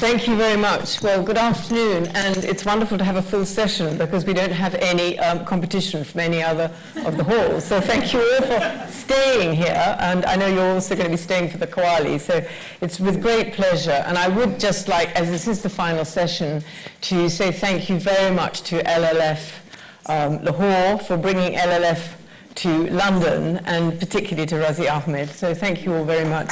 Thank you very much. Well, good afternoon, and it's wonderful to have a full session because we don't have any competition from any other of the halls. So thank you all for staying here, and I know you're also going to be staying for the Qawwali, so it's with great pleasure. And I would just like, as this is the final session, to say thank you very much to LLF Lahore for bringing LLF to London, and particularly to Razi Ahmed. So thank you all very much.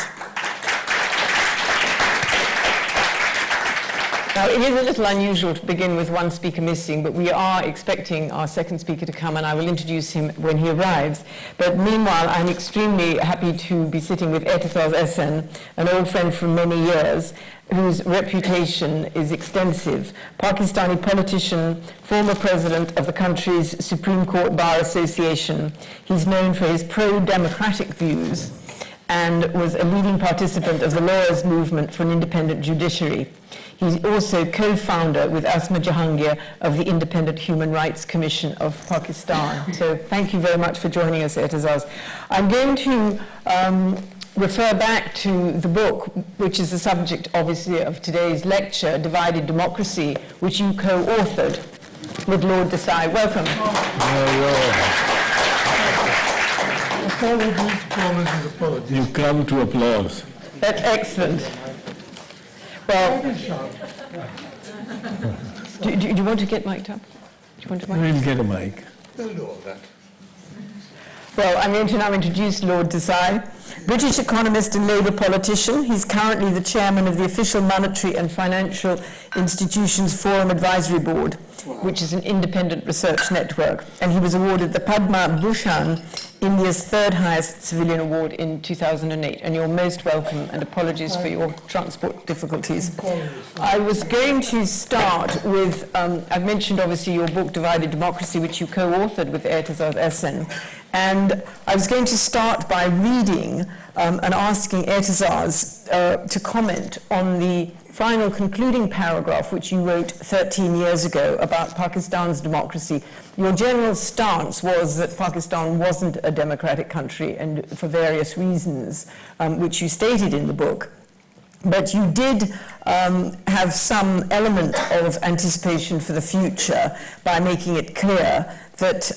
Now, it is a little unusual to begin with one speaker missing, but we are expecting our second speaker to come, and I will introduce him when he arrives. But meanwhile, I'm extremely happy to be sitting with Aitzaz Ahsan, an old friend from many years, whose reputation is extensive. Pakistani politician, former president of the country's Supreme Court Bar Association. He's known for his pro-democratic views and was a leading participant of the lawyers' movement for an independent judiciary. He's also co-founder with Asma Jahangir of the Independent Human Rights Commission of Pakistan. So thank you very much for joining us, Aitzaz. I'm going to refer back to the book, which is the subject, obviously, of today's lecture, Divided Democracy, which you co-authored with Lord Desai. Welcome. You come to applause. That's excellent. Well, do you want to get mic'd up? Do you want to mic? We'll get a mic. They'll do all that. Well, I'm going to now introduce Lord Desai, British economist and Labour politician. He's currently the chairman of the Official Monetary and Financial Institutions Forum Advisory Board, which is an independent research network. And he was awarded the Padma Bhushan, India's third highest civilian award, in 2008. And you're most welcome, and apologies for your transport difficulties. I was going to start with, I've mentioned obviously your book Divided Democracy, which you co-authored with Aitzaz Ahsan. And I was going to start by reading and asking Aitzaz to comment on the final concluding paragraph which you wrote 13 years ago about Pakistan's democracy. Your general stance was that Pakistan wasn't a democratic country, and for various reasons, which you stated in the book. But you did have some element of anticipation for the future by making it clear that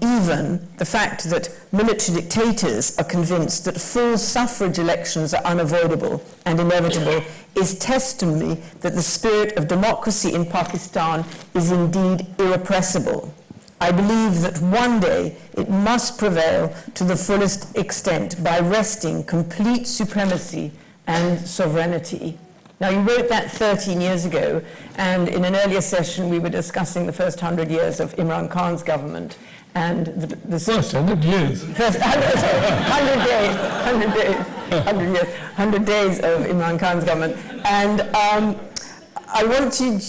even the fact that military dictators are convinced that full suffrage elections are unavoidable and inevitable is testimony that the spirit of democracy in Pakistan is indeed irrepressible. I believe that one day it must prevail to the fullest extent by wresting complete supremacy and sovereignty. Now, you wrote that 13 years ago, and in an earlier session we were discussing the first 100 years of Imran Khan's government, and the First 100 years. First 100 days of Imran Khan's government. And I want you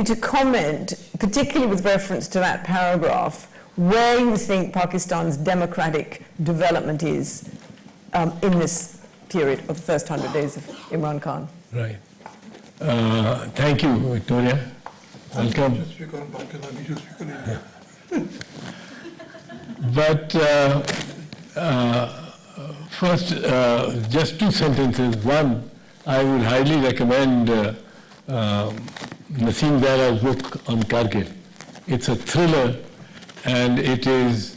to comment, particularly with reference to that paragraph, where you think Pakistan's democratic development is in this period of the first 100 days of Imran Khan. Right. Thank you, Victoria. Welcome. But first, just two sentences. One, I would highly recommend Naseem Zahra's book on Kargil. It's a thriller, and it is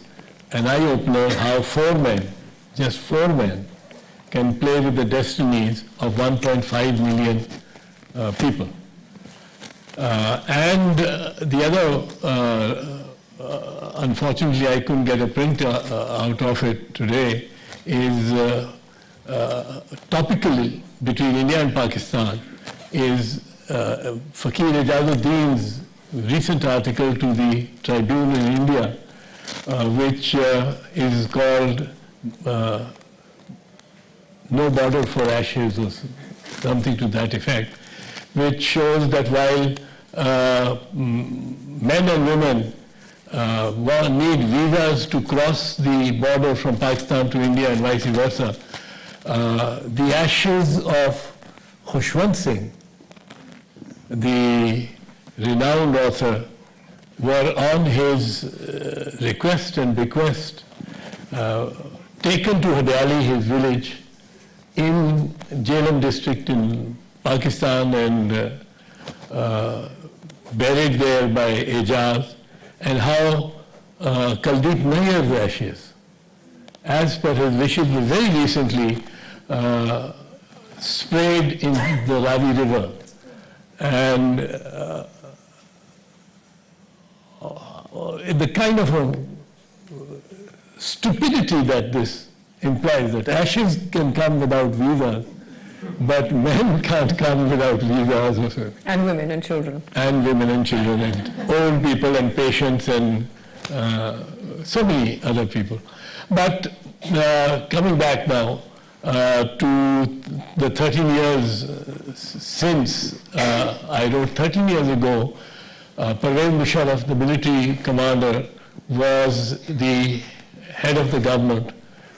an eye-opener how four men, just four men, can play with the destinies of 1.5 million people. And the other, unfortunately I couldn't get a print out of it today, is topically between India and Pakistan, is Fakir Ijazuddin's recent article to the Tribune in India, which is called No Border for Ashes, or something to that effect, which shows that while men and women need visas to cross the border from Pakistan to India and vice versa, the ashes of Khushwant Singh, the renowned author, were on his request and bequest taken to Hadiali, his village in Jhelum district in Pakistan, and buried there by Aitzaz, and how Kuldip Nayar's ashes, as per his wishes, were very recently sprayed in the Ravi River. And the kind of stupidity that this implies, that ashes can come without visas, but men can't come without visas. And women and children. And women and children, and old people and patients and so many other people. But coming back now to the 13 years since I wrote, 13 years ago, Padma Bhushan, the military commander, was the head of the government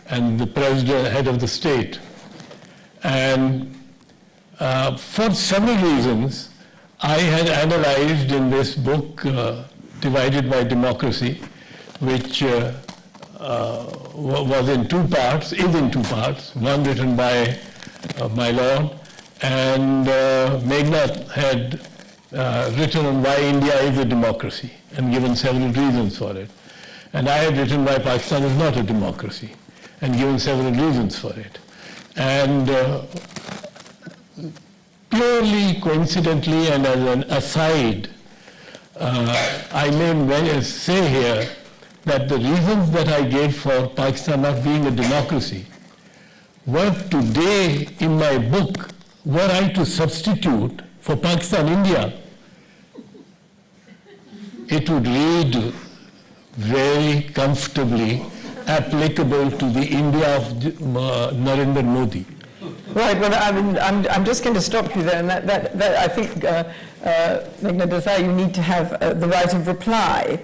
and the president, head of the state. And for several reasons, I had analyzed in this book, Divided by Democracy, which was in two parts, is in two parts, one written by my lord, and Meghnad had written on why India is a democracy and given several reasons for it. And I had written why Pakistan is not a democracy and given several reasons for it. And purely coincidentally and as an aside, I may say here that the reasons that I gave for Pakistan not being a democracy were today in my book, were I to substitute for Pakistan India, it would read very comfortably applicable to the India of Narendra Modi. Right, well, I mean, I'm just going to stop you there, and that I think, Meghnad Desai, you need to have the right of reply.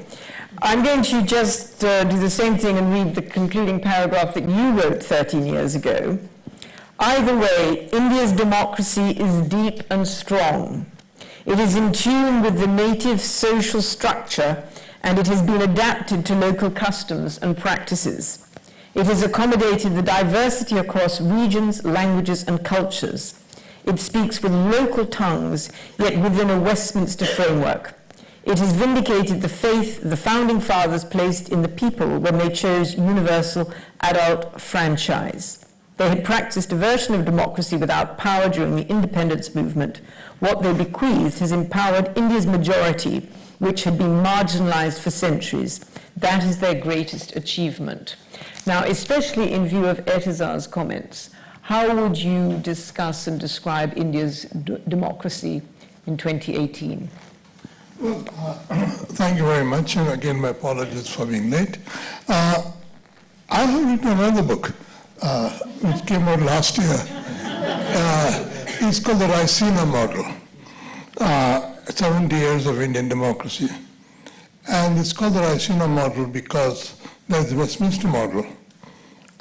I'm going to just do the same thing and read the concluding paragraph that you wrote 13 years ago. Either way, India's democracy is deep and strong. It is in tune with the native social structure, and it has been adapted to local customs and practices. It has accommodated the diversity across regions, languages, and cultures. It speaks with local tongues, yet within a Westminster framework. It has vindicated the faith the founding fathers placed in the people when they chose universal adult franchise. They had practiced a version of democracy without power during the independence movement. What they bequeathed has empowered India's majority, which had been marginalized for centuries. That is their greatest achievement. Now, especially in view of Aitzaz's comments, how would you discuss and describe India's democracy in 2018? Well, thank you very much, and again, my apologies for being late. I have written another book, which came out last year. It's called the Raisina Model, 70 Years of Indian Democracy. And it's called the Raisina Model because there's the Westminster Model,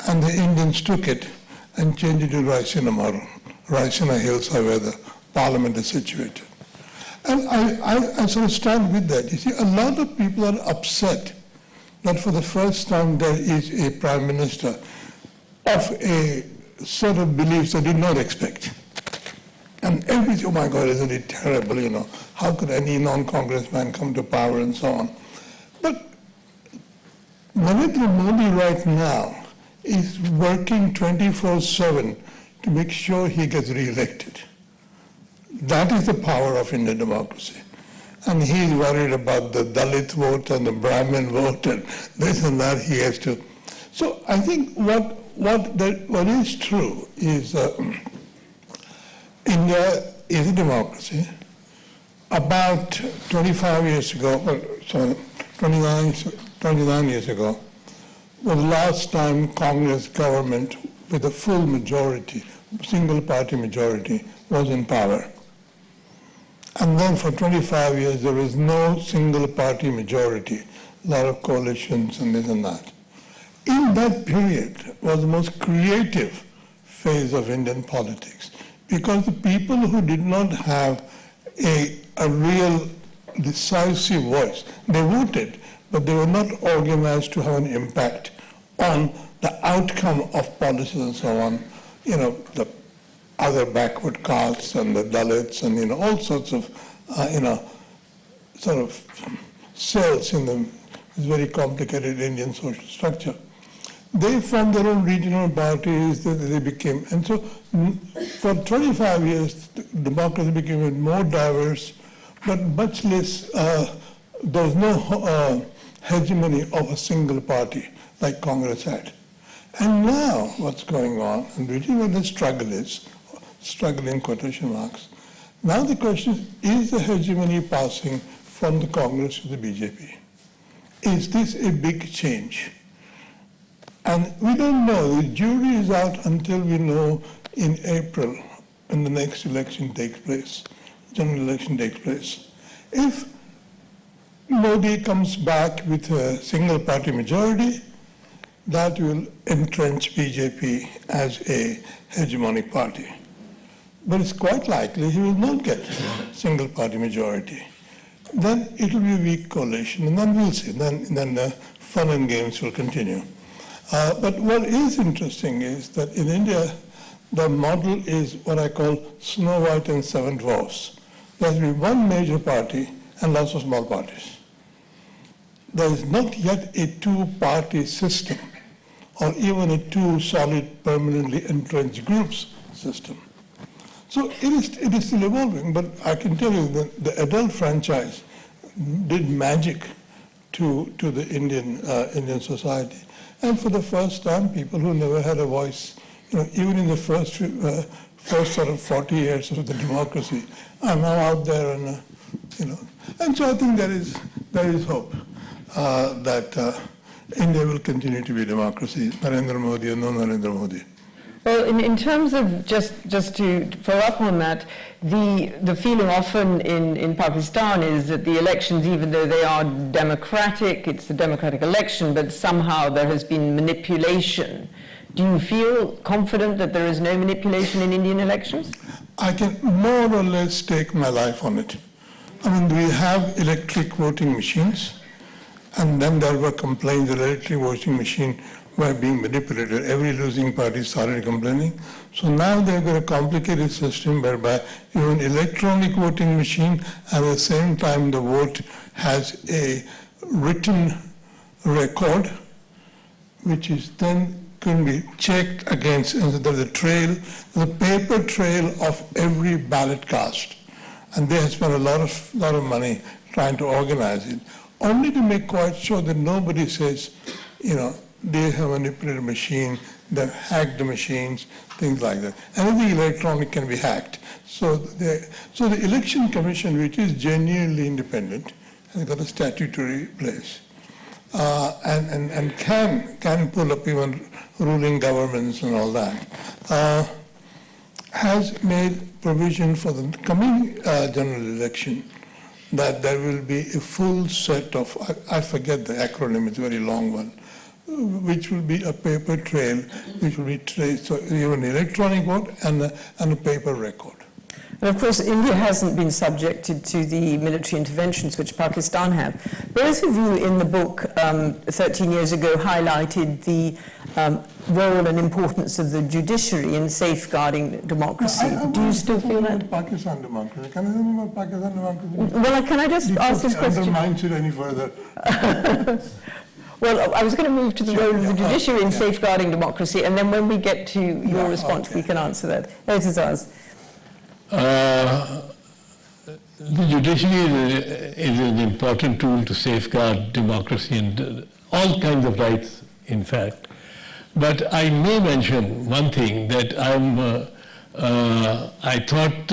and the Indians took it and changed it to Raisina Model. Raisina Hills are where the parliament is situated. And I sort of stand with that. You see, a lot of people are upset that for the first time there is a prime minister of a sort of beliefs they did not expect. And everybody, oh my God, isn't it terrible, you know, how could any non-congressman come to power and so on. But Narendra Modi right now is working 24/7 to make sure he gets re-elected. That is the power of Indian democracy. And he's worried about the Dalit vote and the Brahmin vote and this and that he has to. So I think what is true is India is a democracy. About 25 years ago, 29 years ago, was the last time Congress government with a full majority, single party majority, was in power. And then for 25 years, there was no single party majority, a lot of coalitions and this and that. In that period was the most creative phase of Indian politics, because the people who did not have a real decisive voice, they voted, but they were not organized to have an impact on the outcome of policies and so on, you know, the other backward castes and the Dalits and, you know, all sorts of sort of cells in the very complicated Indian social structure. They formed their own regional parties, they became, and so for 25 years, democracy became more diverse, but much less, there was no hegemony of a single party like Congress had. And now what's going on, and which is where the struggle is, struggle in quotation marks, now the question is the hegemony passing from the Congress to the BJP? Is this a big change? And we don't know. The jury is out until we know in April when the next election takes place, general election takes place. If Modi comes back with a single party majority, that will entrench BJP as a hegemonic party. But it's quite likely he will not get a single party majority. Then it will be a weak coalition, and then we'll see. Then the fun and games will continue. But what is interesting is that in India, the model is what I call Snow White and Seven Dwarfs. There has been one major party and lots of small parties. There is not yet a two-party system or even a two solid, permanently entrenched groups system. So it is still evolving, but I can tell you that the adult franchise did magic to the Indian society. And for the first time, people who never had a voice, even in the first sort of 40 years of the democracy, are now out there, and and so I think there is hope that India will continue to be a democracy, Narendra Modi or no Narendra Modi. Well, in terms of, just to follow up on that, the feeling often in Pakistan is that the elections, even though they are democratic, it's a democratic election, but somehow there has been manipulation. Do you feel confident that there is no manipulation in Indian elections? I can more or less stake my life on it. I mean, we have electric voting machines, and then there were complaints that electric voting machine were being manipulated. Every losing party started complaining. So now they've got a complicated system whereby you have an electronic voting machine, and at the same time the vote has a written record, which is then can be checked against, and there's a trail, the paper trail of every ballot cast. And they have spent a lot of money trying to organize it, only to make quite sure that nobody says, they have manipulated a machine, they've hacked the machines, things like that. Anything electronic can be hacked. So the Election Commission, which is genuinely independent, has got a statutory place, and can pull up even ruling governments and all that, has made provision for the coming general election that there will be a full set of, I forget the acronym, it's a very long one, which will be a paper trail, which will be traced, so you have an electronic vote and a paper record. And of course, India hasn't been subjected to the military interventions which Pakistan have. Both of you in the book 13 years ago highlighted the role and importance of the judiciary in safeguarding democracy. Do you still feel that? Pakistan democracy. Can I tell you about Pakistan democracy? Well, can I just ask this question? Undermines it any further. Well, I was going to move to the role of the judiciary in safeguarding democracy, and then when we get to your response, we can answer that. Aitzaz. The judiciary is an important tool to safeguard democracy and all kinds of rights, in fact. But I may mention one thing, that I thought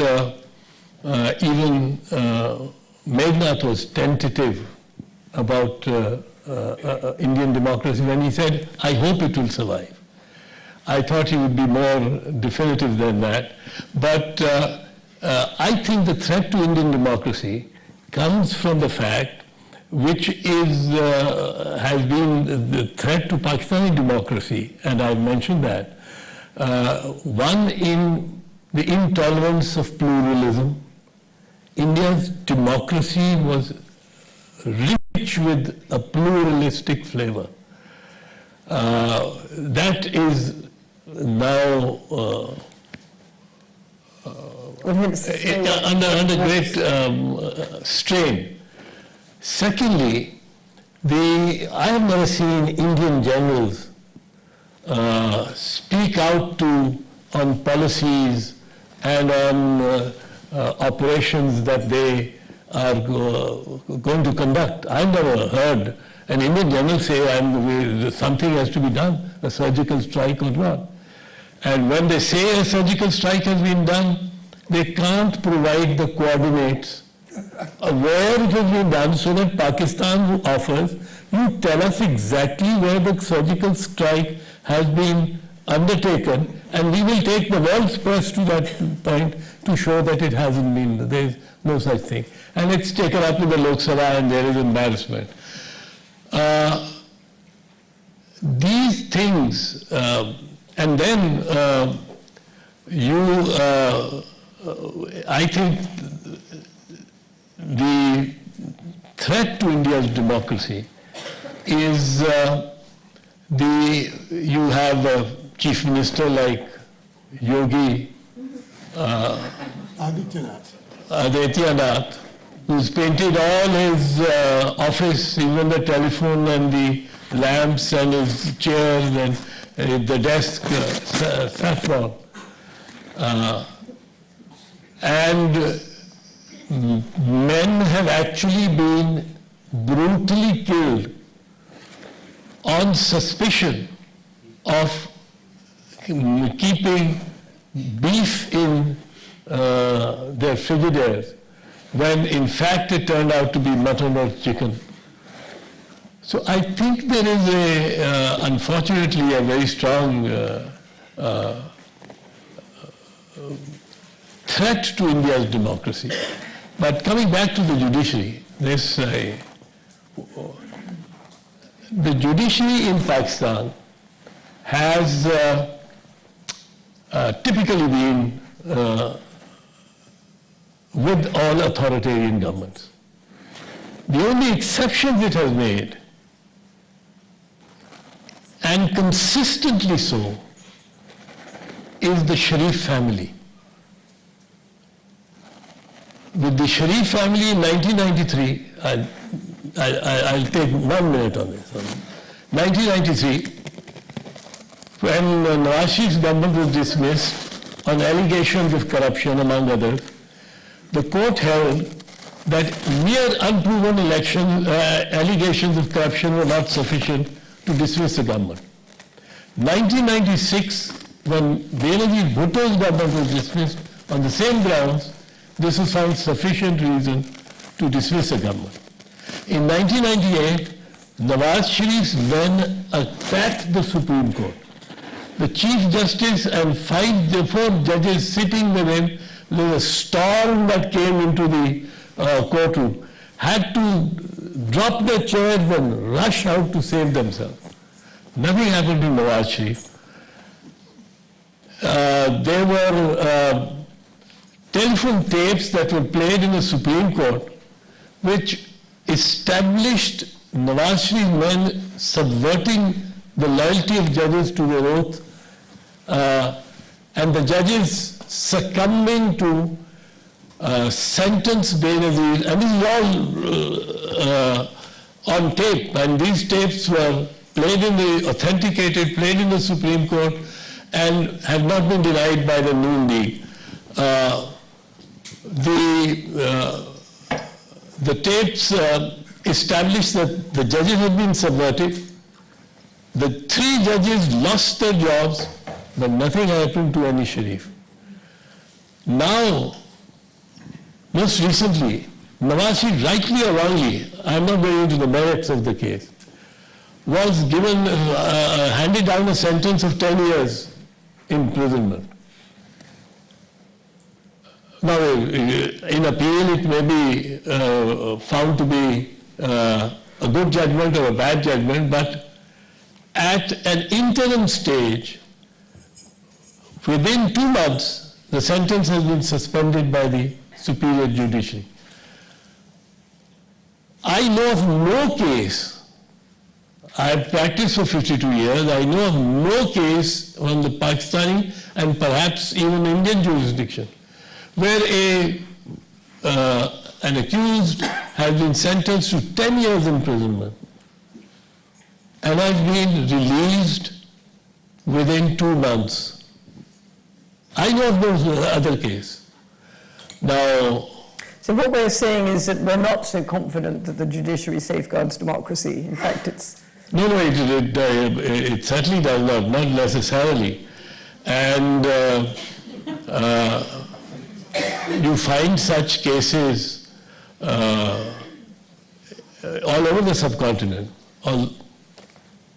even Meghnad was tentative about Indian democracy when he said, I hope it will survive. I thought he would be more definitive than that. But I think the threat to Indian democracy comes from the fact, which is has been the threat to Pakistani democracy, and I've mentioned that. One, in the intolerance of pluralism. India's democracy was rich with a pluralistic flavor. That is now under great strain. Secondly, I have never seen Indian generals speak out on policies and on operations that they are going to conduct. I've never heard an Indian general say something has to be done, a surgical strike or not. And when they say a surgical strike has been done, they can't provide the coordinates of where it has been done, so that Pakistan offers, you tell us exactly where the surgical strike has been undertaken, and we will take the world's press to that point to show that it hasn't been, there is no such thing. And it's taken up in the Lok Sabha and there is embarrassment. These things, and then I think the threat to India's democracy is you have a chief minister like Yogi Adityanath, who's painted all his office, even the telephone and the lamps and his chairs and the desk saffron. And men have actually been brutally killed on suspicion of keeping beef in their frigidaires, when in fact it turned out to be mutton or chicken. So I think there is unfortunately a very strong threat to India's democracy. But coming back to the judiciary, the judiciary in Pakistan has typically been with all authoritarian governments. The only exceptions it has made, and consistently so, is the Sharif family. With the Sharif family in 1993, I'll take 1 minute on this. 1993, when Nawaz Sharif's government was dismissed on allegations of corruption, among others, the court held that mere unproven allegations of corruption were not sufficient to dismiss the government. 1996, when Benazir Bhutto's government was dismissed on the same grounds, this was found sufficient reason to dismiss the government. In 1998, Nawaz Sharif's men attacked the Supreme Court. The Chief Justice and 4 judges sitting with him, there was a storm that came into the courtroom, had to drop their chairs and rush out to save themselves. Nothing happened to Nawaz Sharif. There were telephone tapes that were played in the Supreme Court, which established Nawaz Sharif's men subverting the loyalty of judges to their oath, and the judges succumbing to sentence Benazir, and this is all on tape, and these tapes were played authenticated, played in the Supreme Court, and have not been denied by the Noon League. The tapes established that the judges had been subverted. The 3 judges lost their jobs, but nothing happened to any Sharif. Now, most recently, Nawaz Sharif, rightly or wrongly, I am not going into the merits of the case, was given, handed down a sentence of 10 years imprisonment. Now, in appeal, it may be found to be a good judgment or a bad judgment, but at an interim stage, within 2 months, the sentence has been suspended by the superior judiciary. I know of no case, I have practiced for 52 years, I know of no case on the Pakistani and perhaps even Indian jurisdiction where an accused has been sentenced to 10 years imprisonment and has been released within 2 months. I know of no other case. Now, so what we're saying is that we're not so confident that the judiciary safeguards democracy. In fact, it's... No, it certainly does not necessarily. And you find such cases all over the subcontinent.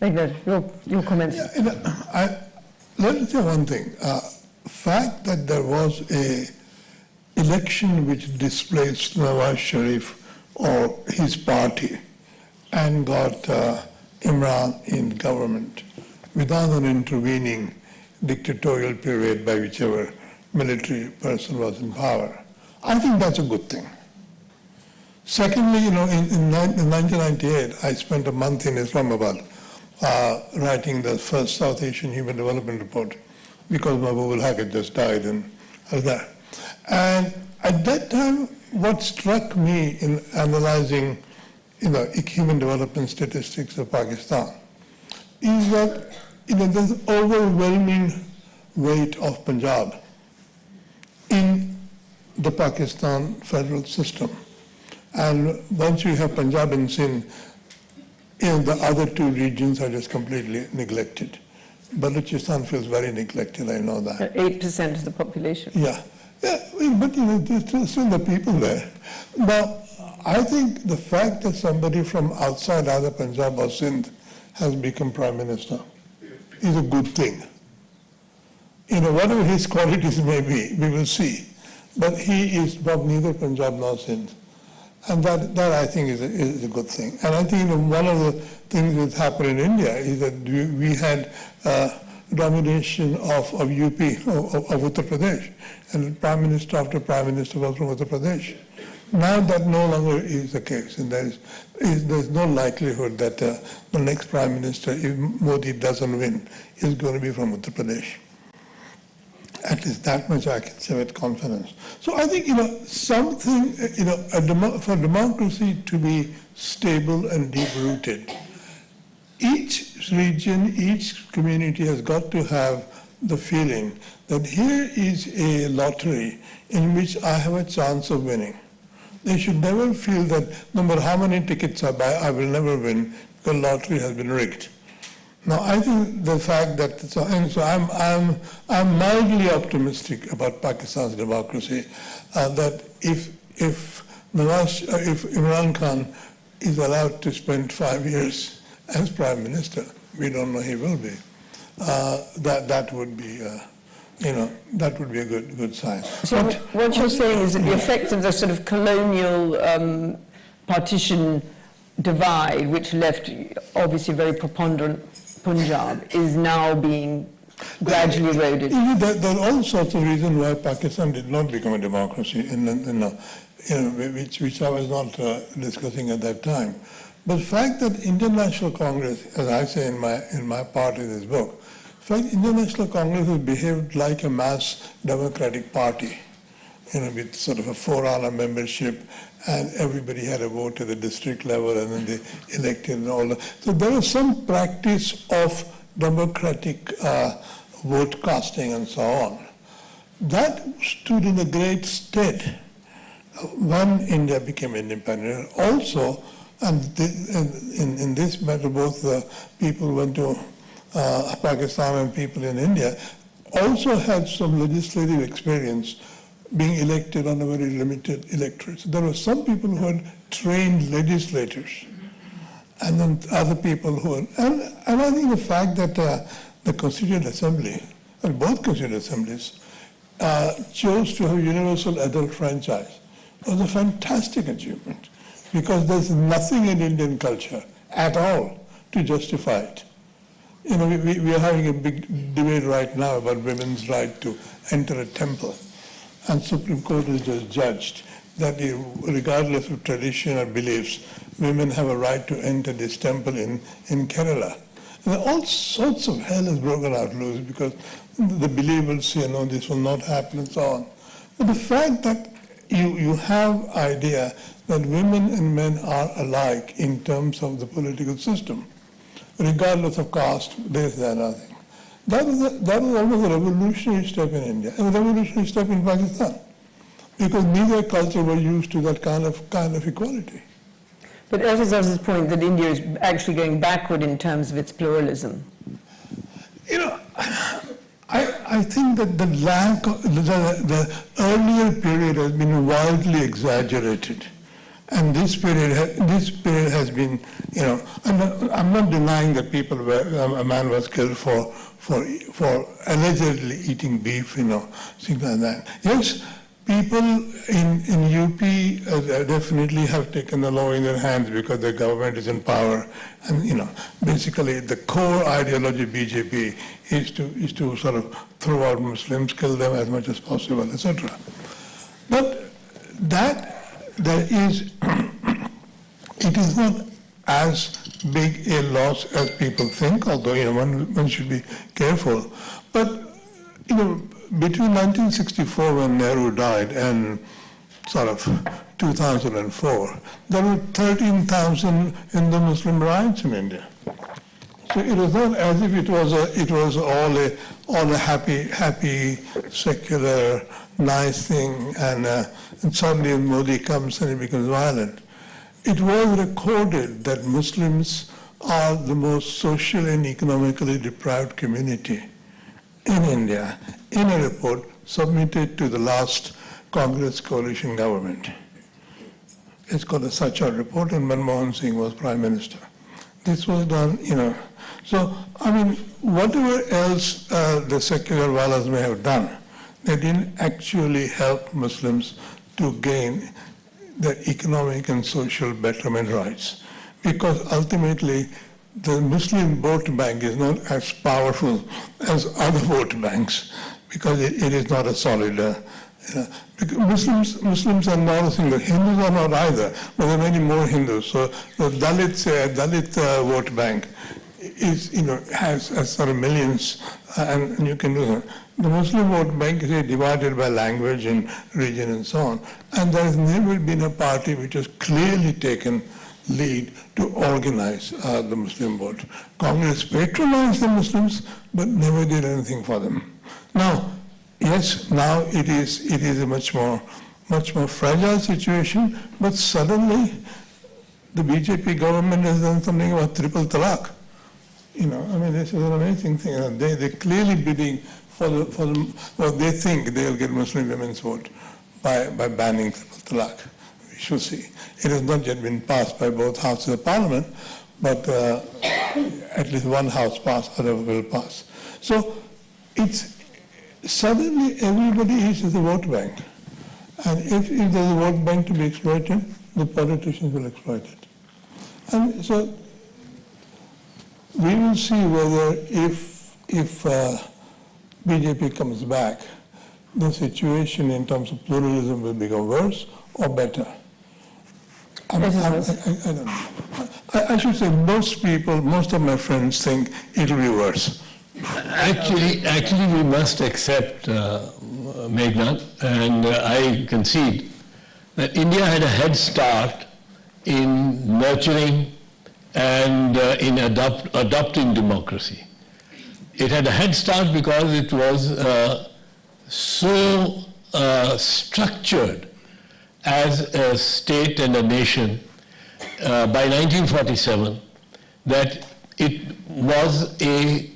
Meghnad, your comments. Let me say one thing. Fact that there was a election which displaced Nawaz Sharif or his party and got Imran in government without an intervening dictatorial period by whichever military person was in power, I think that's a good thing. Secondly, in 1998, I spent a month in Islamabad writing the first South Asian Human Development Report because my Wavell had just died and all that. And at that time, what struck me in analyzing human development statistics of Pakistan is that there's overwhelming weight of Punjab in the Pakistan federal system. And once you have Punjab and Sindh, the other two regions are just completely neglected. Balochistan feels very neglected, I know that. 8% of the population. Yeah, but there's still the people there. Now, I think the fact that somebody from outside either Punjab or Sindh has become Prime Minister is a good thing. Whatever his qualities may be, we will see. But he is from neither Punjab nor Sindh. And that I think is a good thing. And I think one of the things that happened in India is that we had domination of UP, of Uttar Pradesh. And Prime Minister after Prime Minister was from Uttar Pradesh. Now that no longer is the case. And there's no likelihood that the next Prime Minister, if Modi doesn't win, is going to be from Uttar Pradesh. At least that much I can say with confidence. So I think, something, for democracy to be stable and deep-rooted, each region, each community has got to have the feeling that here is a lottery in which I have a chance of winning. They should never feel that no matter how many tickets I buy, I will never win because the lottery has been rigged. Now, I think the fact that, so I'm mildly optimistic about Pakistan's democracy, that if Imran Khan is allowed to spend 5 years as Prime Minister, we don't know he will be, that would be, that would be a good sign. So what you're saying is that the effect of the sort of colonial partition divide, which left obviously very preponderant Punjab, is now being gradually eroded. There are all sorts of reasons why Pakistan did not become a democracy, which I was not discussing at that time. But the fact that Indian National Congress, as I say in my part in this book, in fact, Indian National Congress has behaved like a mass democratic party, with sort of a 4-hour membership, and everybody had a vote at the district level, and then they elected and all that. So there was some practice of democratic vote casting and so on. That stood in a great stead when India became independent. Also, and in this matter, both the people went to Pakistan and people in India also had some legislative experience being elected on a very limited electorate. So there were some people who had trained legislators, and then other people who had, and I think the fact that the Constituent Assembly, or both Constituent Assemblies, chose to have universal adult franchise was a fantastic achievement, because there's nothing in Indian culture at all to justify it. We are having a big debate right now about women's right to enter a temple. And Supreme Court has just judged that regardless of tradition or beliefs, women have a right to enter this temple in Kerala. And all sorts of hell has broken out loose because the believers say, no, this will not happen and so on. But the fact that you have idea that women and men are alike in terms of the political system, regardless of caste, this, that, other thing. That was almost a revolutionary step in India, and a revolutionary step in Pakistan, because neither culture were used to that kind of equality. But Aitzaz's point that India is actually going backward in terms of its pluralism. I think that the lack of, the earlier period has been wildly exaggerated. And this period has been, and I'm not denying that a man was killed for allegedly eating beef, things like that. Yes, people in UP definitely have taken the law in their hands because the government is in power, and basically the core ideology of BJP is to sort of throw out Muslims, kill them as much as possible, etc. But it is not as big a loss as people think, although one should be careful. But between 1964, when Nehru died, and sort of 2004, there were 13,000 Hindu-Muslim riots in India. So it was not as if it was all a happy, secular, nice thing, and suddenly Modi comes and it becomes violent. It was recorded that Muslims are the most socially and economically deprived community in India in a report submitted to the last Congress coalition government. It's called the Sachar report, and Manmohan Singh was Prime Minister. This was done, So, whatever else the secular wallahs may have done, they didn't actually help Muslims to gain the economic and social betterment rights. Because ultimately, the Muslim vote bank is not as powerful as other vote banks, because it is not a solid. Because Muslims are not a single. Hindus are not either, but there are many more Hindus. So the Dalit vote bank has sort of millions, and you can do that. The Muslim vote bank is divided by language and region and so on. And there has never been a party which has clearly taken lead to organize the Muslim vote. Congress patronized the Muslims, but never did anything for them. Now, yes, now it is a much more fragile situation, but suddenly the BJP government has done something about triple talaq. This is an amazing thing. They're clearly bidding well, they think they'll get Muslim women's vote by banning triple talaq. We shall see. It has not yet been passed by both houses of parliament, but at least one house passed, other will pass. So it's suddenly everybody is the vote bank. And if there's a vote bank to be exploited, the politicians will exploit it. And so we will see whether if BJP comes back, the situation in terms of pluralism will become worse or better. I don't know. I should say most of my friends think it'll be worse. Actually, we must accept, Meghnad, and I concede that India had a head start in nurturing and in adopting democracy. It had a head start because it was so structured as a state and a nation by 1947 that it was a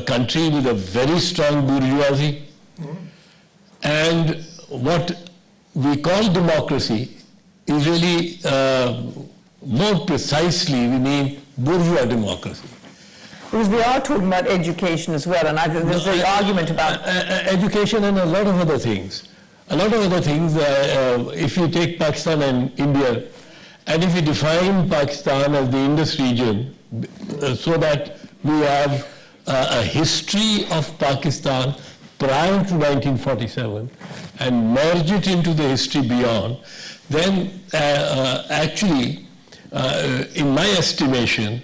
country with a very strong bourgeoisie, and what we call democracy is really more precisely we mean bourgeois democracy. Because we are talking about education as well, and there's an argument about education and a lot of other things. If you take Pakistan and India, and if you define Pakistan as the Indus region, so that we have a history of Pakistan prior to 1947 and merge it into the history beyond, then actually, in my estimation,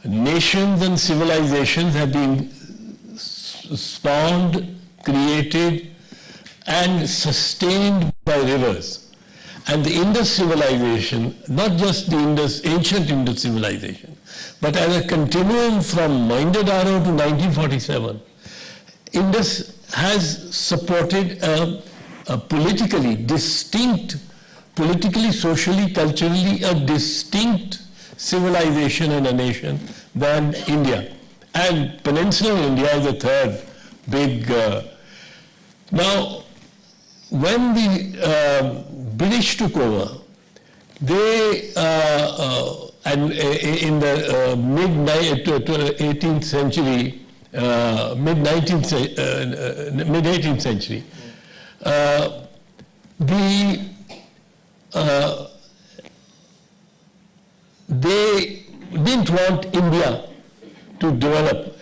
nations and civilizations have been spawned, created, and sustained by rivers. And the Indus civilization, not just the ancient Indus civilization, but as a continuum from Mohenjo-daro to 1947, Indus has supported a politically distinct, politically, socially, culturally, a distinct civilization and a nation than India. And peninsular India is the third big. Now, when the British took over, they, and in the mid-18th century, mid-18th century, they didn't want India to develop.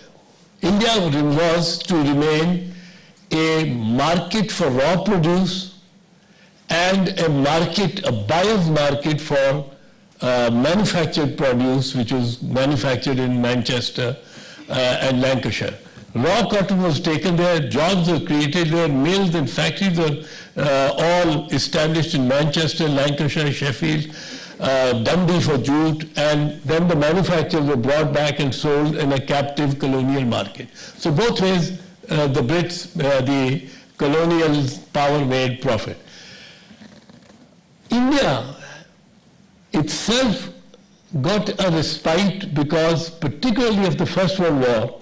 India was to remain a market for raw produce and a market, a buyer's market for manufactured produce, which was manufactured in Manchester and Lancashire. Raw cotton was taken there, jobs were created there, mills and factories were all established in Manchester, Lancashire, Sheffield, Dundee for jute, and then the manufacturers were brought back and sold in a captive colonial market. So both ways, the Brits, the colonial power made profit. India itself got a respite because, particularly of the First World War,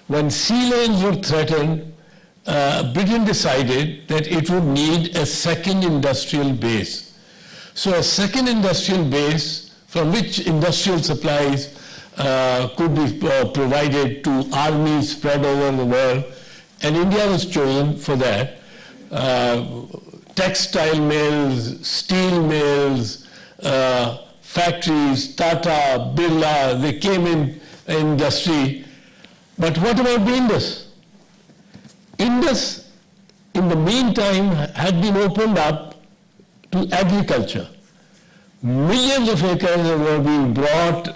when sea lanes were threatened, Britain decided that it would need a second industrial base. So a second industrial base from which industrial supplies could be provided to armies spread over the world, and India was chosen for that. Textile mills, steel mills, factories, Tata, Birla, they came in industry. But what about the Indus? Indus, in the meantime, had been opened up to agriculture. Millions of acres were being brought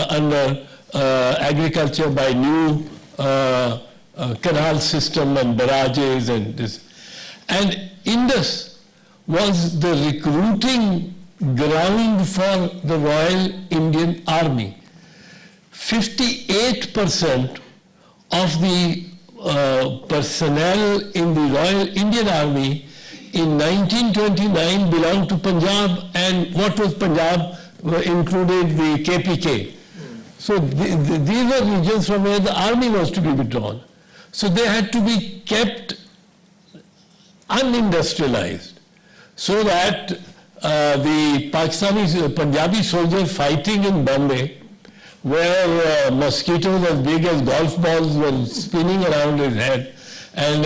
under agriculture by new canal system and barrages and this. And Indus was the recruiting ground for the Royal Indian Army. 58% of the personnel in the Royal Indian Army in 1929 belonged to Punjab, and what was Punjab included the KPK. So these were regions from where the army was to be withdrawn. So they had to be kept unindustrialized so that the Punjabi soldiers fighting in Bombay, where mosquitoes as big as golf balls were spinning around his head and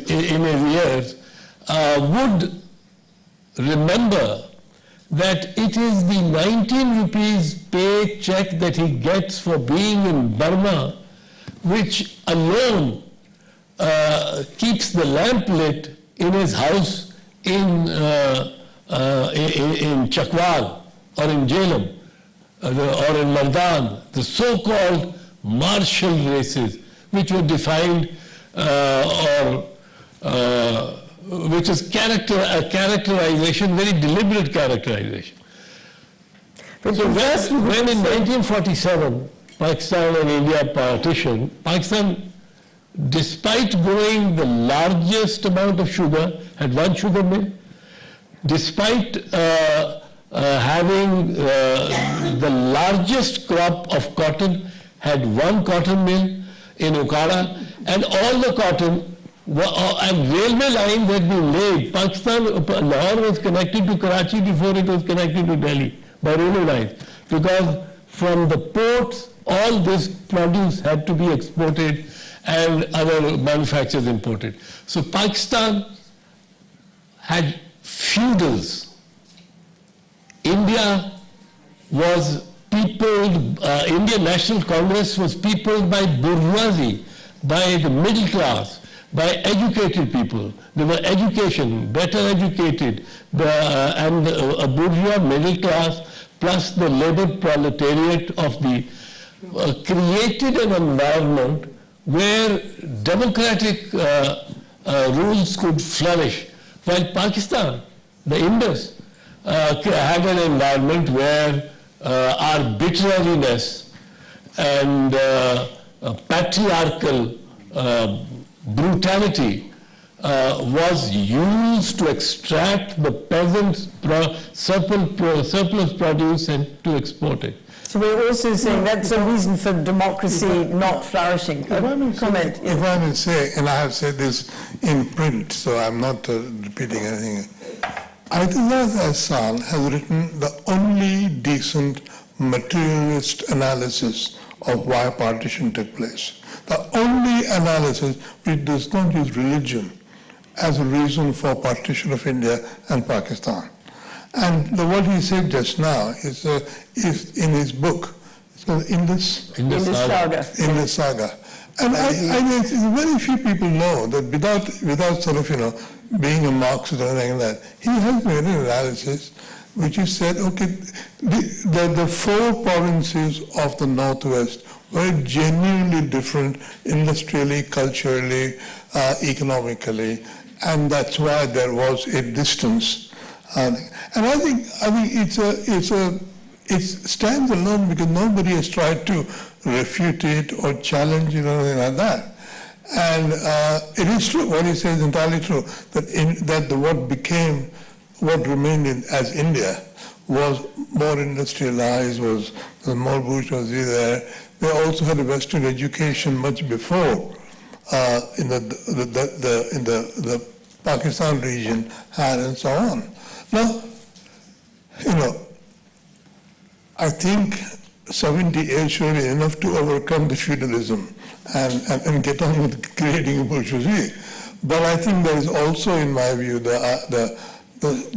in his ears, would remember that it is the 19 rupees pay check that he gets for being in Burma which alone keeps the lamp lit in his house in Chakwal or in Jhelum or in Mardan, the so-called martial races which were defined which is a characterization, very deliberate characterization. But so when in 1947 Pakistan and India partition, Pakistan, despite growing the largest amount of sugar, had one sugar mill. Despite having the largest crop of cotton, had one cotton mill in Okara, and all the cotton and railway lines had been laid. Pakistan, Lahore was connected to Karachi before it was connected to Delhi by railway lines, because from the ports all this produce had to be exported and other manufacturers imported. So Pakistan had feudals. India was peopled, Indian National Congress was peopled by bourgeoisie, by the middle class, by educated people. There were education, better educated, and a bourgeois middle class, plus the labor proletariat of the, created an environment where democratic rules could flourish. While Pakistan, the Indus, had an environment where arbitrariness and patriarchal brutality was used to extract the peasants' surplus produce and to export it. So we're also saying that's a reason for democracy not flourishing. Comment. If I may say, and I have said this in print, so I'm not repeating anything. Aitzaz Ahsan has written the only decent materialist analysis of why partition took place. The only analysis which does not use religion as a reason for partition of India and Pakistan. And what he said just now is in his book. It's called Indus Saga. And I very few people know that without sort of, being a Marxist or anything like that, he has made an analysis which he said, okay, the four provinces of the Northwest were genuinely different industrially, culturally, economically, and that's why there was a distance. And I think it stands alone because nobody has tried to refute it or challenge it or anything like that. And it is true, what he says is entirely true, that what remained as India was more industrialized, was more bourgeoisie there. They also had a Western education much before in the Pakistan region had, and so on. Now, I think 70 years should be enough to overcome the feudalism and get on with creating a bourgeoisie. But I think there is also, in my view, the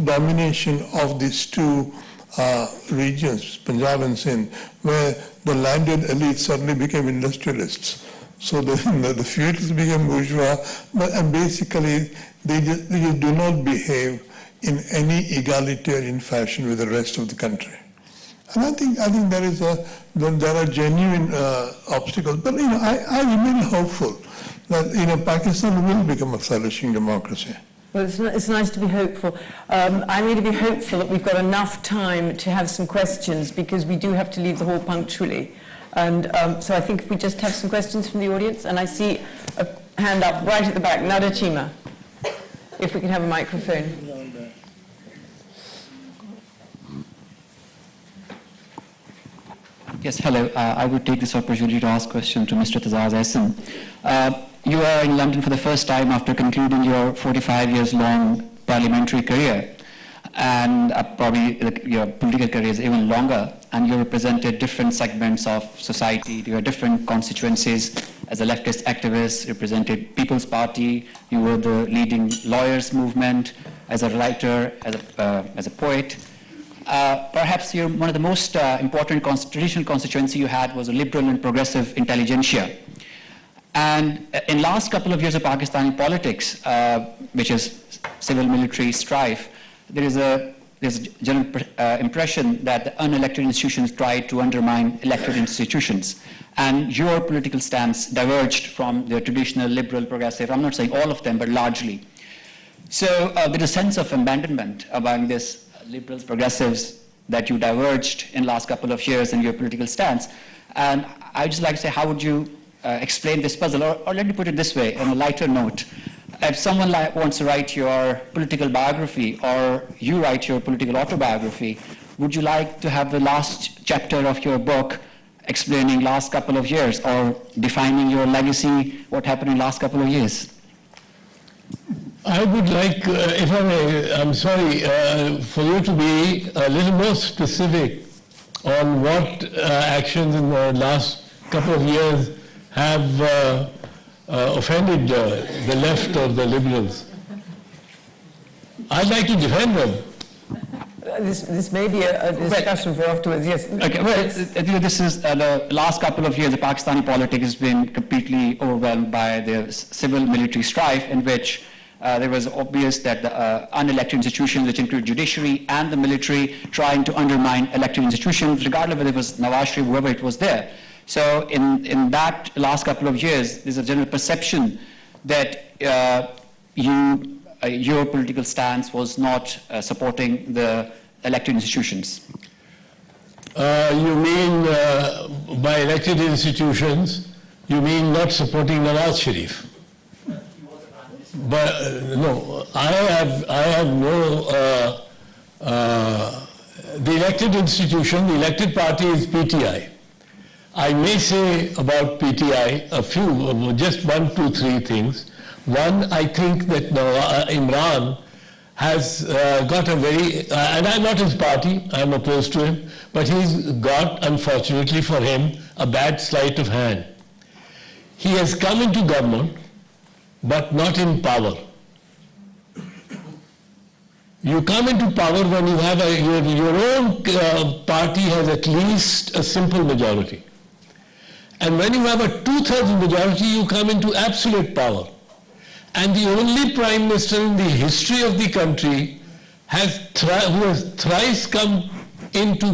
domination of these two regions, Punjab and Sindh, where the landed elite suddenly became industrialists. So the feudals became bourgeois, and basically they just do not behave in any egalitarian fashion with the rest of the country. And I think there are genuine obstacles. But I remain hopeful that Pakistan will become a flourishing democracy. Well, it's nice to be hopeful. I'm going to be hopeful that we've got enough time to have some questions because we do have to leave the hall punctually. And so I think if we just have some questions from the audience, and I see a hand up right at the back, Nada Chima, if we can have a microphone. Yes, hello. I would take this opportunity to ask a question to Mr. Aitzaz Ahsan. You are in London for the first time after concluding your 45 years long parliamentary career, and probably your political career is even longer, and you represented different segments of society. You had different constituencies. As a leftist activist, represented People's Party. You were the leading lawyers movement. As a writer, as a poet. Perhaps one of the most important traditional constituency you had was a liberal and progressive intelligentsia. And in last couple of years of Pakistani politics, which is civil-military strife, there's a general impression that the unelected institutions try to undermine elected institutions. And your political stance diverged from the traditional liberal progressive, I'm not saying all of them, but largely. So there's a sense of abandonment among this liberals, progressives, that you diverged in the last couple of years in your political stance. And I'd just like to say, how would you explain this puzzle? Or let me put it this way, on a lighter note. If someone wants to write your political biography, or you write your political autobiography, would you like to have the last chapter of your book explaining last couple of years, or defining your legacy, what happened in the last couple of years? I would like, if I may, I'm sorry, for you to be a little more specific on what actions in the last couple of years have offended the left or the liberals. I'd like to defend them. This may be a discussion for afterwards, yes. Okay, well, this is the last couple of years, the Pakistani politics has been completely overwhelmed by the civil-military strife, in which there was obvious that the unelected institutions, which include judiciary and the military, trying to undermine elected institutions, regardless of whether it was Nawaz Sharif, whoever it was there. So in that last couple of years, there's a general perception that your political stance was not supporting the elected institutions. You mean by elected institutions, you mean not supporting Nawaz Sharif? But no, I have no. The elected institution, the elected party is PTI. I may say about PTI a few, just 1, 2, 3 things. One, I think that Imran has got a very, and I'm not his party, I'm opposed to him, but he's got, unfortunately for him, a bad sleight of hand. He has come into government, but not in power. You come into power when you have your own party has at least a simple majority. And when you have a 2/3 majority, you come into absolute power. And the only prime minister in the history of the country who has thrice come into,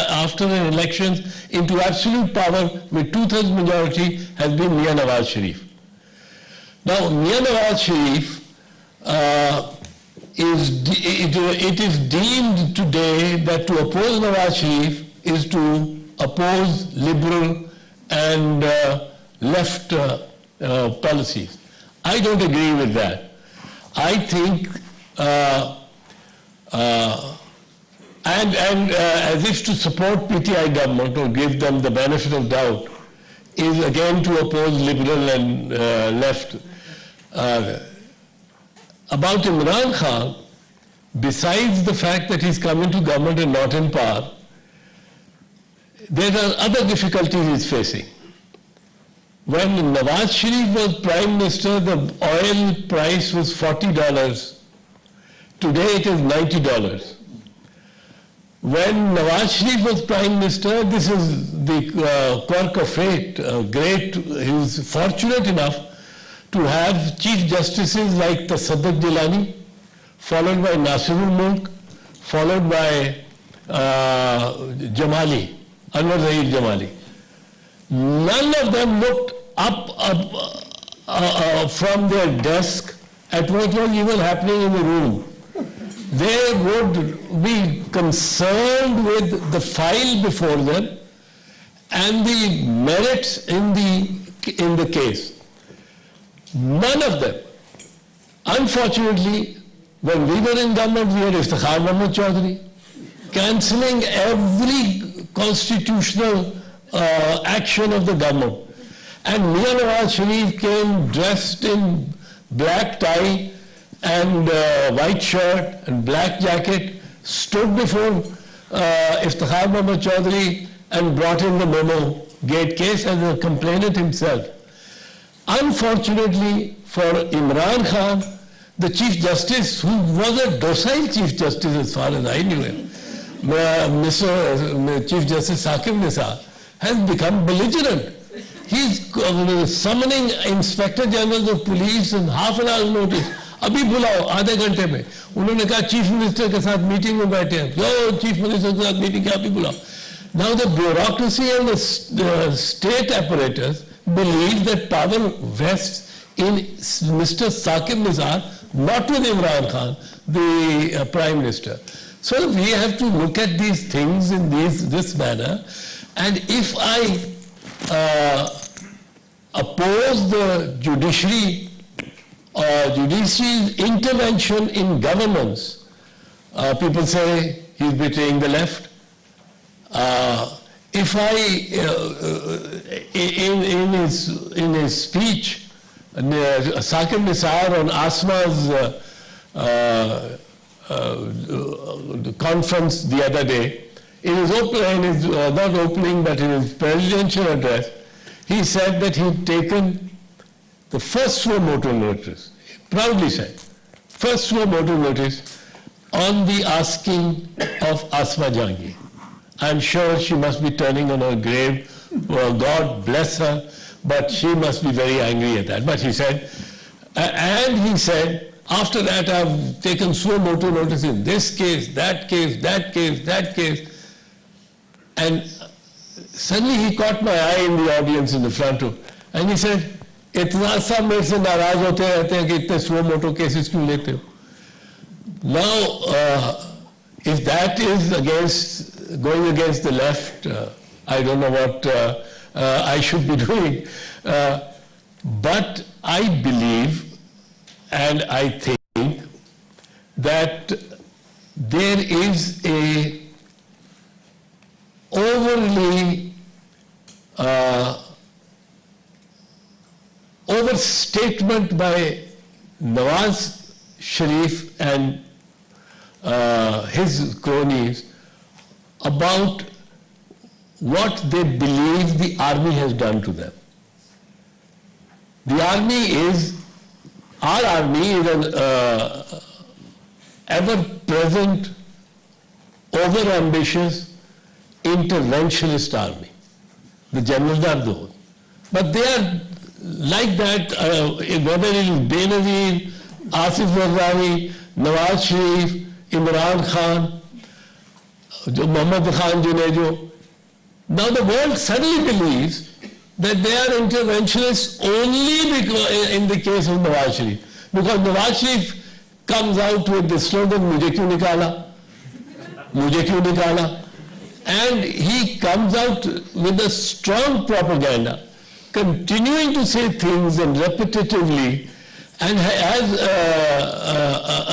after an elections, into absolute power with 2/3 majority has been Mia Nawaz Sharif. Now, Mia Nawaz Sharif, it is deemed today that to oppose Nawaz Sharif is to oppose liberal and left policies. I don't agree with that. I think, as if to support PTI government or give them the benefit of doubt is again to oppose liberal and left. About Imran Khan, besides the fact that he's come into government and not in power, there are other difficulties he's facing. When Nawaz Sharif was Prime Minister, the oil price was $40. Today it is $90. When Nawaz Sharif was Prime Minister, this is the quirk of fate, he was fortunate enough to have Chief Justices like Tasaddaq Jilani, followed by Nasirul Mulk, followed by Jamali, Anwar Zahir Jamali. None of them looked up from their desk at what was even happening in the room. They would be concerned with the file before them and the merits in the case. None of them. Unfortunately, when we were in government, we had Iftikhar Mahmood Chaudhry cancelling every constitutional action of the government. And Mia Nawaz Sharif came dressed in black tie and white shirt and black jacket, stood before Iftikhar Mahmood Chaudhry and brought in the Momo Gate case as a complainant himself. Unfortunately for Imran Khan, the Chief Justice, who was a docile Chief Justice as far as I knew him, Mr. Chief Justice Hakim Nisa, has become belligerent. He's summoning Inspector General of Police in half an hour's notice. Abhi bulao, आधे घंटे में. उन्होंने कहा Chief Minister के साथ meeting में बैठे हैं. जो Chief Minister के साथ meeting क्या अभी बुलाओ. Now the bureaucracy and the state apparatus believe that power vests in Mr. Saqib Nizar, not with Imran Khan, the Prime Minister. So we have to look at these things in this manner. And if I oppose the judiciary's intervention in governance, people say he's betraying the left. If I, in his speech, Saqib Nisar on Asma's conference the other day, in his not opening, but in his presidential address, he said that he'd taken the first suo motu notice, he proudly said, first suo motu notice on the asking of Asma Jhangi. I'm sure she must be turning on her grave. God bless her, but she must be very angry at that. But he said, and he said, after that I've taken suo motu notice in this case, that case, that case, that case. And suddenly he caught my eye in the audience in the front row, and he said, Aitzaz साहब मेरे से नाराज होते रहते हैं कि इतने slow मोटो cases क्यों लेते हो? Now, if that is going against the left, I don't know what I should be doing. But I believe and I think that there is a overly overstatement by Nawaz Sharif and his cronies about what they believe the army has done to them. The army is, our army is an ever-present, over-ambitious, interventionist army. The generals are those. But they are like that, whether it is Benazir, Asif Zardari, Nawaz Sharif, Imran Khan, Mohammad Khan Junejo. Now the world suddenly believes that they are interventionists only because, in the case of Nawaz Sharif. Because Nawaz Sharif comes out with the slogan, "Mujhe kyun nikala? Mujhe kyun nikala?" And he comes out with a strong propaganda, continuing to say things and repetitively, and has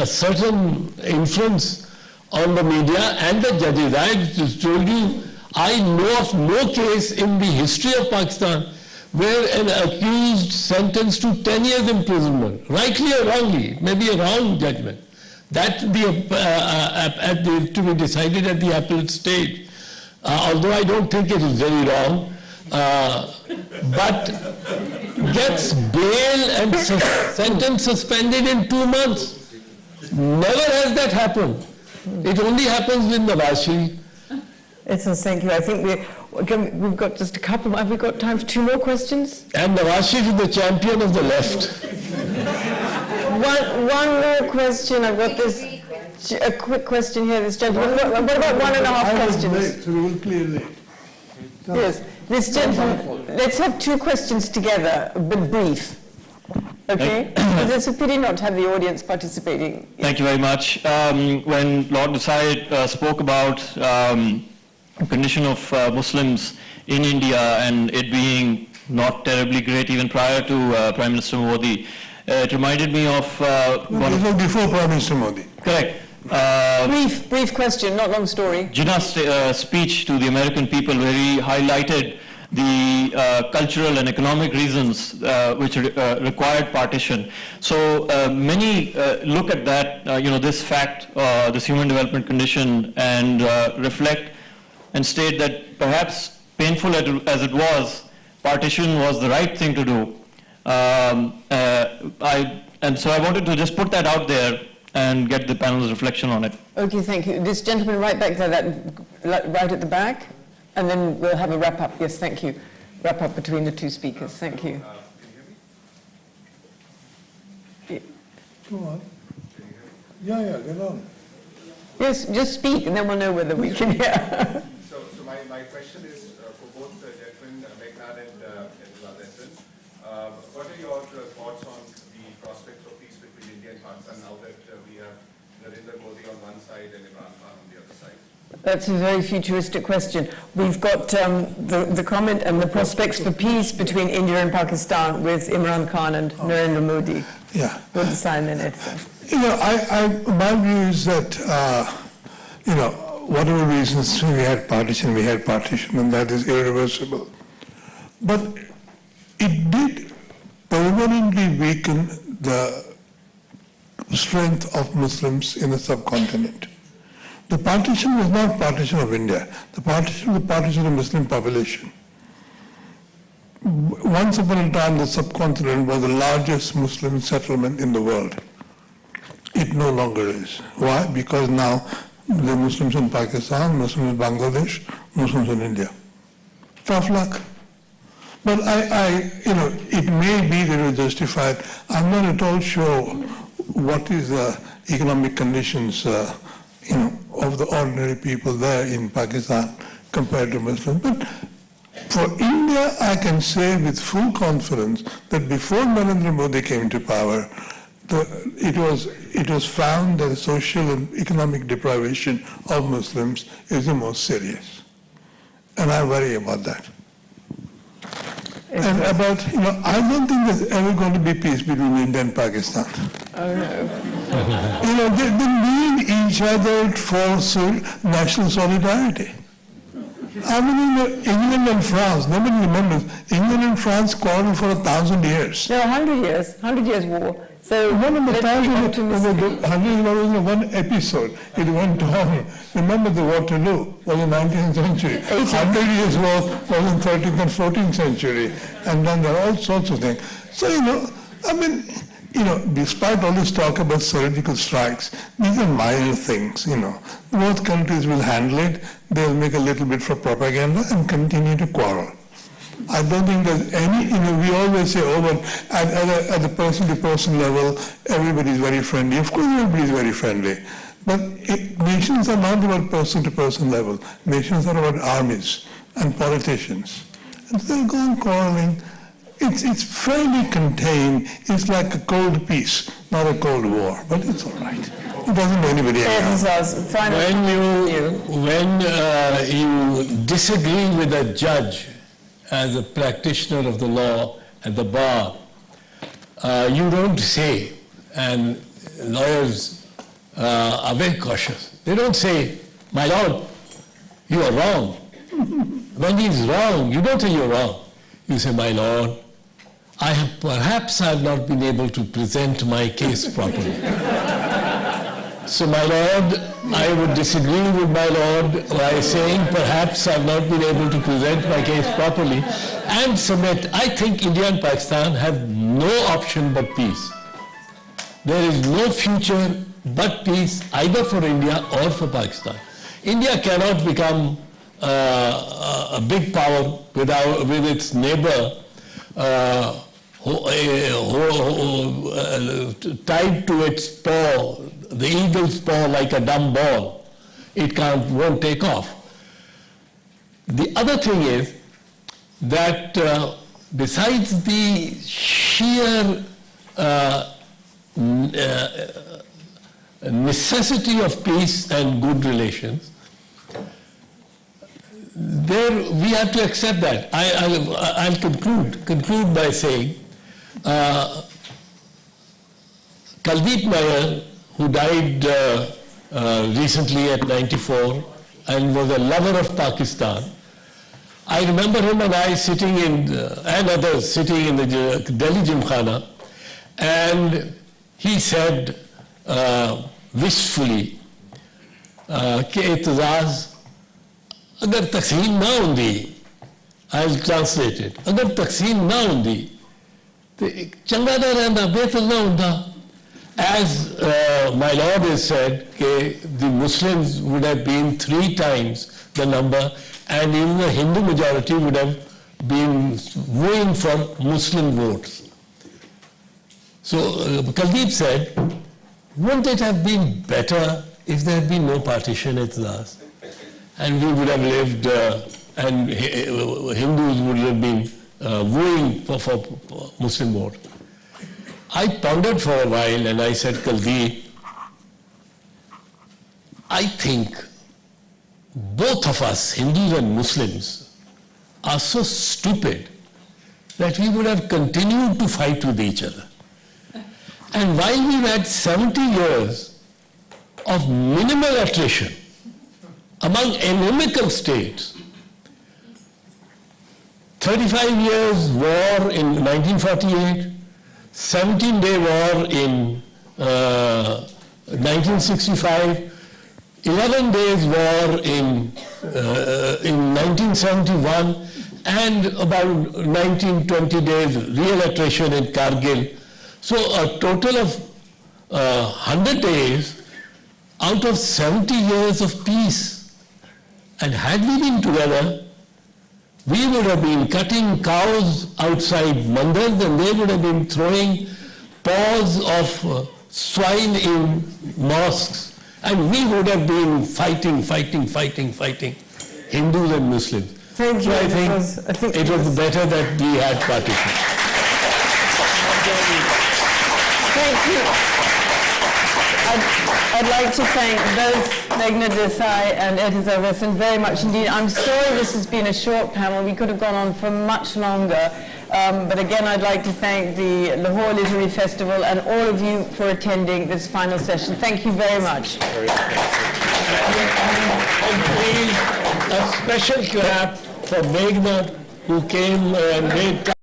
a certain influence on the media and the judges. I just told you, I know of no case in the history of Pakistan where an accused sentenced to 10 years imprisonment, rightly or wrongly, maybe a wrong judgment, that to be decided at the appellate stage. Although I don't think it is very wrong, but gets bail and sentence suspended in 2 months. Never has that happened. It only happens with Nawaz Sharif. Thank you. I think we've got just a couple. Have we got time for 2 more questions? And Nawaz Sharif is the champion of the left. One more question. I've got a quick question here. This gentleman. What about 1.5 questions? Late, so we will clear late. Yes. This gentleman. Let's have 2 questions together, but brief. Okay? Because it's a pity not to have the audience participating. Thank you very much. When Lord Desai spoke about the condition of Muslims in India and it being not terribly great even prior to Prime Minister Modi, it reminded me of... This was before Prime Minister Modi. Correct. Brief question, not long story. Jinnah's speech to the American people where he highlighted the cultural and economic reasons which required partition. So many look at that, this fact, this human development condition, and reflect and state that perhaps painful as it was, partition was the right thing to do. And so I wanted to just put that out there and get the panel's reflection on it. Okay, thank you. This gentleman right back there, right at the back. And then we'll have a wrap-up. Yes, thank you. Wrap-up between the 2 speakers. Thank you. Go on. Yeah, get on. Yes, just speak, and then we'll know whether we can hear. So my question is for both the gentlemen, Meghnad and Aitzaz Ahsan. What are your thoughts on the prospects of peace between India and Pakistan now that we have Narendra Modi on one side and Imran Khan on the other side? That's a very futuristic question. We've got the comment and the prospects for peace between India and Pakistan with Imran Khan and Narendra Modi. Yeah. We'll decide in it. My view is that, whatever reasons we had partition, and that is irreversible. But it did permanently weaken the strength of Muslims in the subcontinent. The partition was not partition of India. The partition was the partition of the Muslim population. Once upon a time, the subcontinent was the largest Muslim settlement in the world. It no longer is. Why? Because now the Muslims in Pakistan, Muslims in Bangladesh, Muslims in India. Tough luck. But it may be that it was justified. I'm not at all sure what is the economic conditions of the ordinary people there in Pakistan compared to Muslims. But For India, I can say with full confidence that before Narendra Modi came to power, it was found that the social and economic deprivation of Muslims is the most serious. And I worry about that. And about, I don't think there's ever going to be peace between India and Pakistan. Oh, no. They need each other for national solidarity. I mean, England and France, nobody remembers, England and France quarreled for 1,000 years. No, 100 years war. So One of the let's be optimistic. 100 years was one episode. It went on. Remember the Waterloo was in the 19th century. 100 years war was in 13th and 14th century. And then there are all sorts of things. So, despite all this talk about surgical strikes, these are minor things, Both countries will handle it. They'll make a little bit for propaganda and continue to quarrel. I don't think there's any, we always say, at the person-to-person level, everybody's very friendly. Of course, everybody's very friendly. But nations are not about person-to-person level. Nations are about armies and politicians. And they'll go on quarreling. It's fairly contained. It's like a cold peace, not a cold war. But it's all right. It doesn't do anybody any harm. When you disagree with a judge as a practitioner of the law at the bar, you don't say, and lawyers are very cautious, they don't say, my lord, you are wrong. When he's wrong, you don't say you're wrong. You say, my lord, perhaps I have not been able to present my case properly. So, my lord, I would disagree with my lord by saying perhaps I have not been able to present my case properly and submit. I think India and Pakistan have no option but peace. There is no future but peace either for India or for Pakistan. India cannot become a big power with its neighbor tied to its paw, the eagle's paw, like a dumb ball. It won't take off. The other thing is that besides the sheer necessity of peace and good relations, we have to accept that. I'll conclude by saying Kuldeep Nair, who died recently at 94 and was a lover of Pakistan, I remember him and I and others sitting in the Delhi Gymkhana, and he said wistfully, Aitzaz, agar taqseem na hundi, I'll translate it, agar taqseem na hundi, changa na rehna, behtar na hunda. As my lord has said, the Muslims would have been 3 times the number, and even the Hindu majority would have been wooing for Muslim votes. So Kuldeep said, wouldn't it have been better if there had been no partition at last? And we would have lived, and Hindus would have been wooing for Muslim vote. I pondered for a while and I said, Kuldeep, I think both of us, Hindus and Muslims, are so stupid that we would have continued to fight with each other. And while we've had 70 years of minimal attrition among inimical states, 35 years war in 1948, 17-day war in 1965, 11 days war in 1971, and about 19-20 days real attrition in Kargil. So a total of 100 days out of 70 years of peace. And had we been together, we would have been cutting cows outside mandars, and they would have been throwing paws of swine in mosques. And we would have been fighting, Hindus and Muslims. Thank you. So I think it was better that we had partition. Thank you. I'd like to thank both Meghnad Desai and Aitzaz Ahsan very much indeed. I'm sorry this has been a short panel. We could have gone on for much longer. But again, I'd like to thank the Lahore Literary Festival and all of you for attending this final session. Thank you very much. And please, a special clap for Meghnad, who came and made